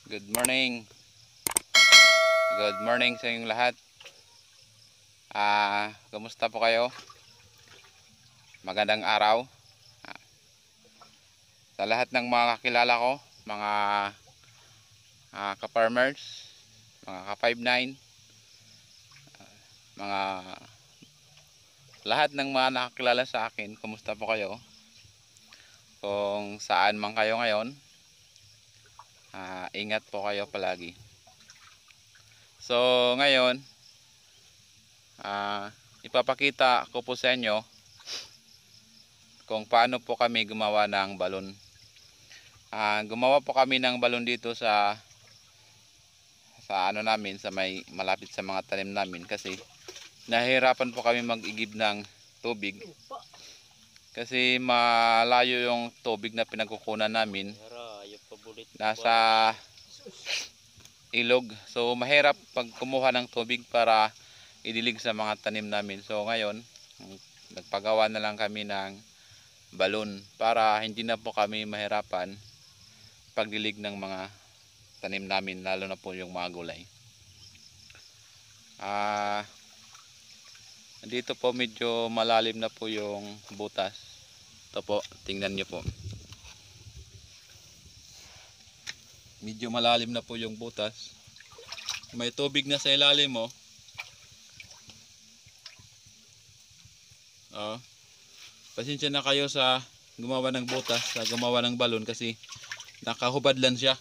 Good morning. Good morning sa inyong lahat. Kamusta po kayo? Magandang araw. Sa lahat ng mga kakilala ko, mga ka-farmers, mga ka-59, mga lahat ng mga nakakilala sa akin, kumusta po kayo? Kung saan man kayo ngayon, ingat po kayo palagi. So ngayon, ipapakita ko po sa inyo kung paano po kami gumawa ng balon. Gumawa po kami ng balon dito sa ano namin, sa may malapit sa mga tanim namin, kasi nahihirapan po kami mag-igib ng tubig kasi malayo yung tubig na pinagkukunan namin, nasa ilog. So mahirap pag kumuha ng tubig para idilig sa mga tanim namin. So ngayon, nagpagawa na lang kami ng balon para hindi na po kami mahirapan pagdilig ng mga tanim namin, lalo na po yung mga gulay. Dito po medyo malalim na po yung butas. Ito po, tingnan nyo po. Medyo malalim na po yung butas. May tubig na sa ilalim mo. Pasensya na kayo sa gumawa ng butas, sa gumawa ng balon, kasi nakahubad lang siya.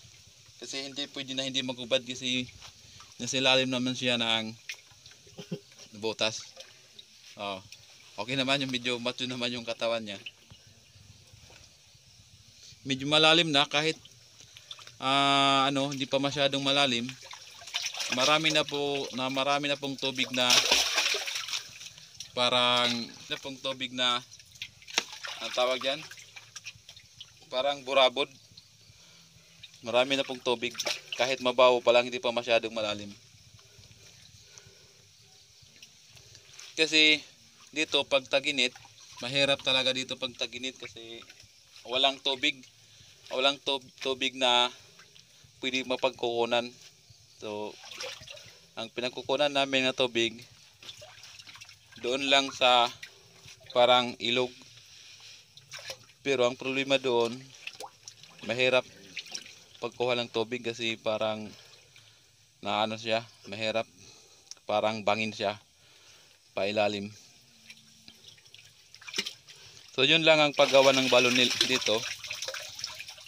Kasi hindi pwede na hindi maghubad kasi nasa ilalim naman siya ng butas. Okay naman yung medyo macho naman yung katawan niya. Medyo malalim na, kahit hindi pa masyadong malalim. Marami na pong tubig na ang tawag yan, parang burabod. Marami na pong tubig, kahit mabaho pa lang, hindi pa masyadong malalim. Kasi dito pag tag-init, mahirap talaga dito pag tag-init kasi walang tubig na pwede mapagkukunan. So ang pinagkukunan namin na tubig doon lang sa parang ilog. Pero ang problema doon, mahirap pagkuha ng tubig kasi parang mahirap, parang bangin siya pailalim. So yun lang ang paggawa ng balon dito.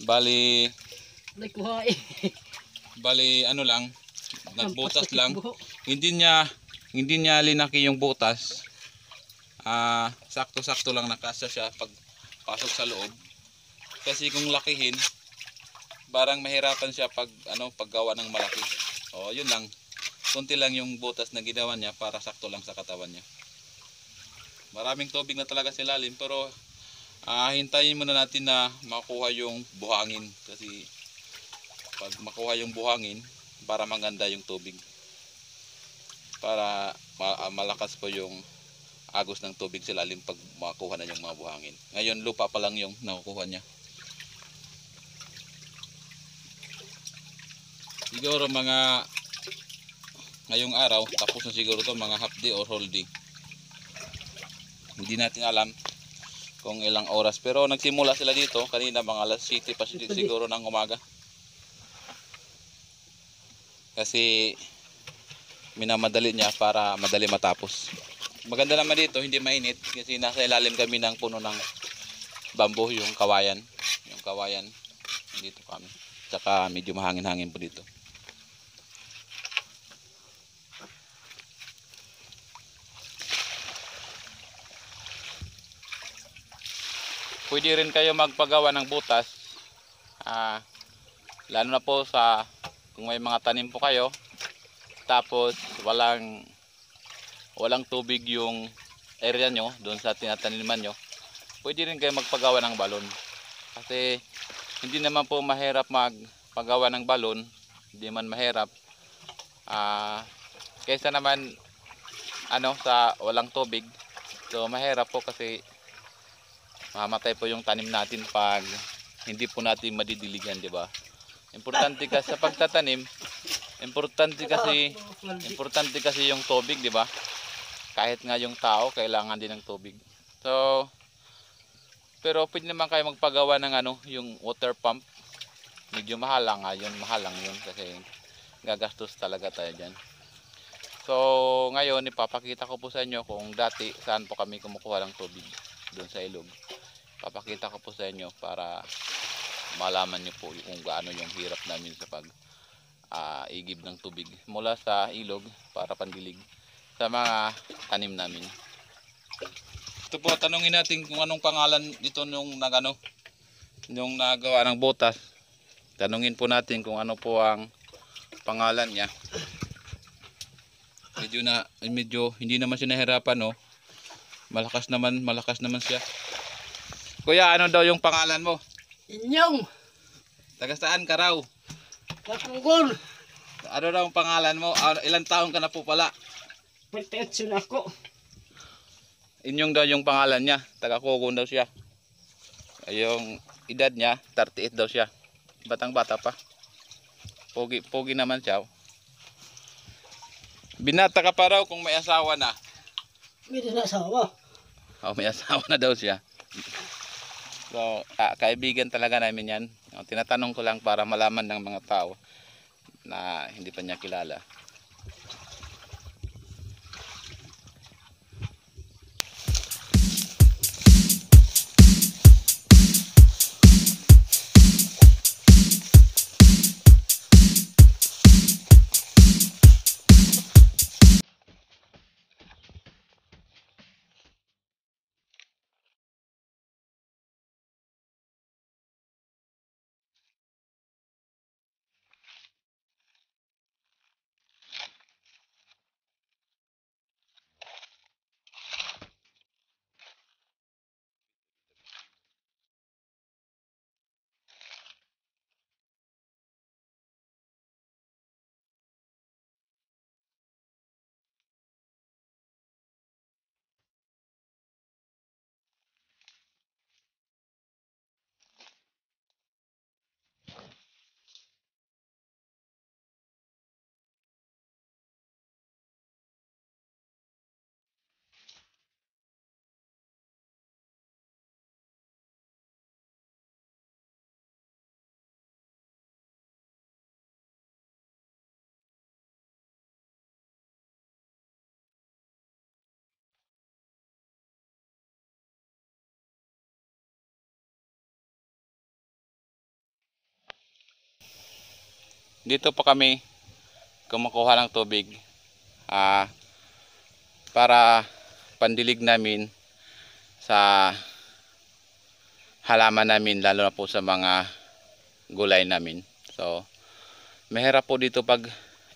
Bali nagbutas lang. Hindi niya linaki yung butas. Sakto-sakto lang nakasya siya pag pasok sa loob. Kasi kung lakihin, parang mahirapan siya paggawa ng malaki. Yun lang. Kunti lang yung butas na ginawa niya para sakto lang sa katawan niya. Maraming tubig na talaga sa ilalim, pero hintayin muna natin na makuha yung buhangin, kasi pag makuha yung buhangin, para maganda yung tubig, para malakas po yung agos ng tubig sa ilalim pag makuha na yung mga buhangin. Ngayon lupa pa lang yung nakukuha niya. Siguro ngayong araw tapos na siguro to, mga half day or whole day. Hindi natin alam kung ilang oras, pero nagsimula sila dito kanina mga alas 7 pa siguro ng umaga. Kasi minamadali niya para madali matapos. Maganda naman dito, hindi mainit kasi nasa ilalim kami ng puno ng bamboo, yung kawayan. Dito kami. Tsaka medyo mahangin-hangin po dito. Pwede rin kayo magpagawa ng butas, lalo na po kung may mga tanim po kayo, tapos walang tubig yung area nyo doon sa tinataniman nyo. Pwede rin kayo magpagawa ng balon, kasi hindi naman po mahirap magpagawa ng balon. Hindi man mahirap, kaysa naman sa walang tubig. So mahirap po kasi mamatay po yung tanim natin pag hindi po natin madidiligan, di ba? Importante kasi sa pagtatanim, importante kasi yung tubig, di ba? Kahit nga yung tao, kailangan din ng tubig. So, pero pwede naman kayo magpagawa ng yung water pump. Medyo mahal lang yun, kasi gagastos talaga tayo dyan. So, ngayon ipapakita ko po sa inyo kung dati saan po kami kumukuha ng tubig doon sa ilog. Papakita ko po sa inyo para malaman nyo po kung gaano yung hirap namin sa pag igib ng tubig mula sa ilog para pandilig sa mga tanim namin. Ito po, tanungin natin kung anong pangalan nito nung nagawa ng botas. Tanungin po natin kung ano po ang pangalan niya. Medyo hindi naman siya nahirapan, no. Malakas naman siya. Kuya, ano daw yung pangalan mo? Inyong Taga saan ka raw? katunggol. Ano daw ang pangalan mo? Ilang taon ka na po pala? 28 na ako. Inyong daw yung pangalan niya. Taga Kugon daw siya. Yung edad niya, 38 daw siya. Batang bata pa. Pogi naman siya. Binata ka pa raw kung may asawa na. May asawa. May asawa na daw siya. So, kaibigan talaga namin yan. Tinatanong ko lang para malaman ng mga tao na hindi pa niya kilala. Dito po kami kumukuha ng tubig para pandilig namin sa halaman namin, lalo na po sa mga gulay namin. So, mahirap po dito pag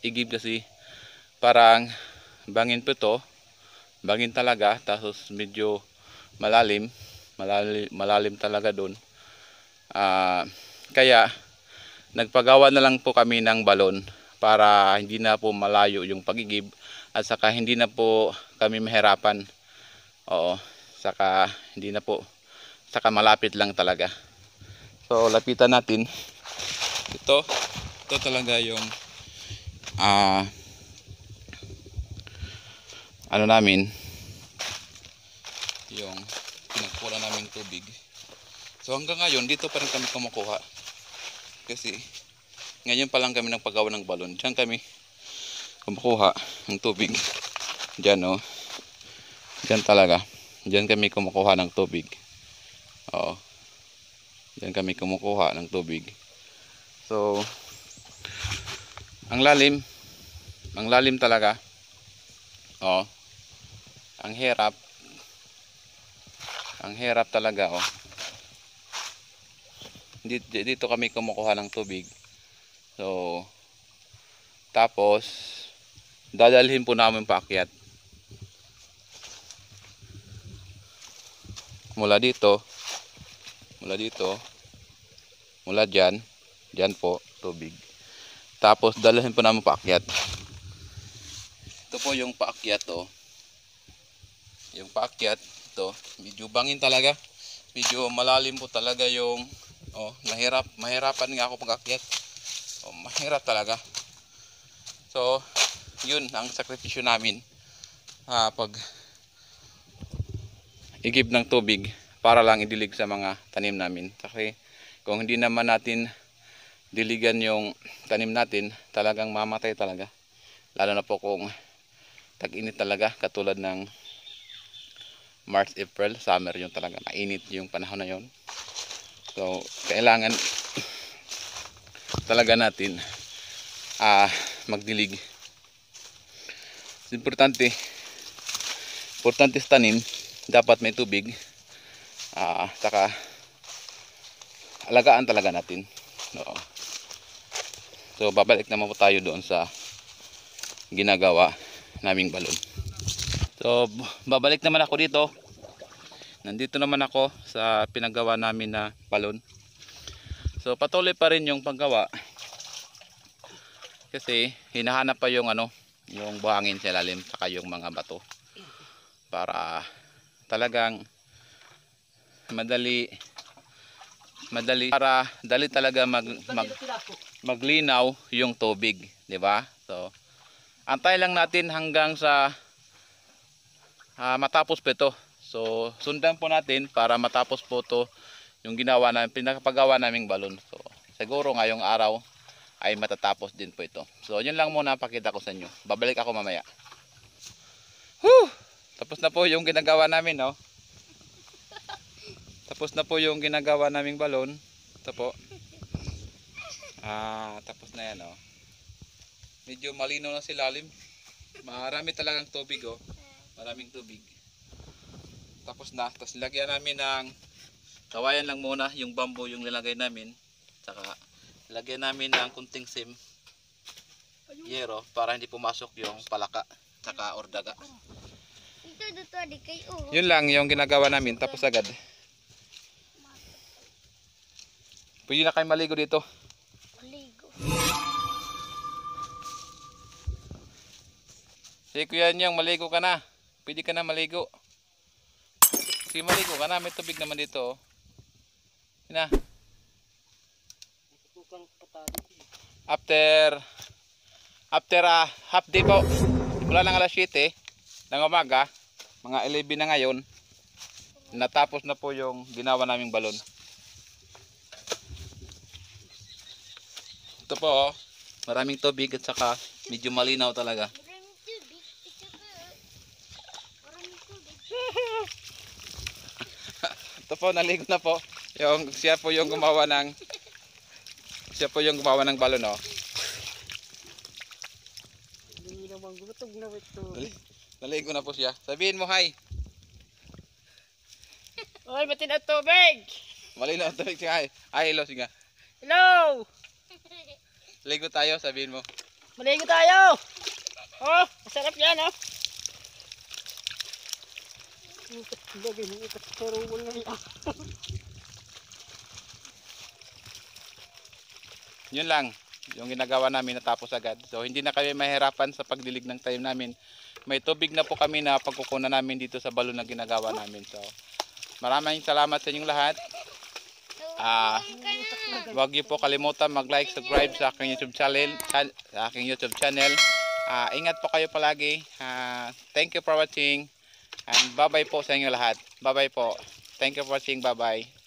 igib kasi parang bangin po ito. Bangin talaga, tapos medyo malalim talaga doon. Kaya nagpagawa na lang po kami ng balon para hindi na po malayo yung pagigib at saka hindi na po kami mahirapan. Oo, saka hindi na po, saka malapit lang talaga. So lapitan natin. Ito talaga yung ano namin, yung pinagpura namin tubig. So hanggang ngayon dito pa rin kami kumukuha. Kasi ngayon pa lang kami nagpagawa ng balon. Diyan kami kumukuha ng tubig. Diyan, oh. Diyan talaga. Diyan kami kumukuha ng tubig. Oo. Diyan kami kumukuha ng tubig. So, ang lalim talaga. Oo. Ang hirap talaga, oh. Dito kami kumukuha ng tubig. So, tapos dadalhin po namin paakyat. Mula dito, mula diyan po tubig. Tapos dalhin po namin paakyat. Ito po yung paakyat, oh. Yung paakyat ito, medyo bangin talaga. Medyo malalim po talaga yung mahirapan nga ako pag-akyat. So, mahirap talaga. So, yun ang sakripisyo namin pag igib ng tubig para lang idilig sa mga tanim namin. Kasi kung hindi naman natin diligan yung tanim natin, talagang mamatay talaga. Lalo na po kung tag-init talaga, katulad ng March, April, summer, yung talaga mainit yung panahon na yun. So, kailangan talaga natin magdilig. Importante sa tanim, dapat may tubig. Saka alagaan talaga natin. Oo. So, babalik naman po tayo doon sa ginagawa naming balon. So, babalik naman ako dito. Nandito naman ako sa pinagawa namin na balon. So, patuloy pa rin yung paggawa. Kasi hinahanap pa yung yung buhangin sa ilalim saka yung mga bato. Para talagang madali para dali talaga maglinaw yung tubig, di ba? So, antay lang natin hanggang sa matapos po ito. So, sundan po natin para matapos po ito yung ginawa namin, pinakapagawa naming balon. So, siguro ngayong araw ay matatapos din po ito. So, yun lang muna pakita ko sa inyo. Babalik ako mamaya. Tapos na po yung ginagawa namin, no? Tapos na po yung ginagawa naming balon. Ito po. Tapos na yan, oh. Medyo malino na si lalim. Marami talagang tubig, oh. Maraming tubig. Tapos na. Tapos nilagyan namin ng kawayan lang muna. Yung bamboo yung nilagay namin. Saka lagyan namin ng kunting yero para hindi pumasok yung palaka saka ordaga. Yun lang yung ginagawa namin, tapos agad. Pwede na kayo maligo dito. Maligo. Sige kuya Nyong, maligo ka na. Pwede ka na maligo. Sige, maligo ka na, may tubig naman dito, oh. Yun na. After half day po, simula ng alas 7 ng umaga, mga 11 na ngayon, natapos na po yung ginawa naming balon. Ito po, oh, maraming tubig at saka medyo malinaw talaga. Ito po, naligo na po. Siya po yung gumawa ng balon, oh. Naligo na po siya. Sabihin mo hi. Oy, matin ang tubig! Malinaw ang tubig siya. Hi. Hi, hello siya. Hello! Ligo tayo, sabihin mo. Maligo tayo! Oh, masarap yan, oh. Yun lang yung ginagawa namin, natapos agad. So hindi na kami mahirapan sa pagdilig ng tanim namin. May tubig na po kami na pagkukunan namin dito sa balon na ginagawa namin. So maraming salamat sa inyong lahat. Huwag niyo po kalimutan mag-like, subscribe sa aking YouTube channel. Ingat po kayo palagi. Thank you for watching. And bye-bye po sa inyo lahat. Bye-bye po. Thank you for watching. Bye-bye.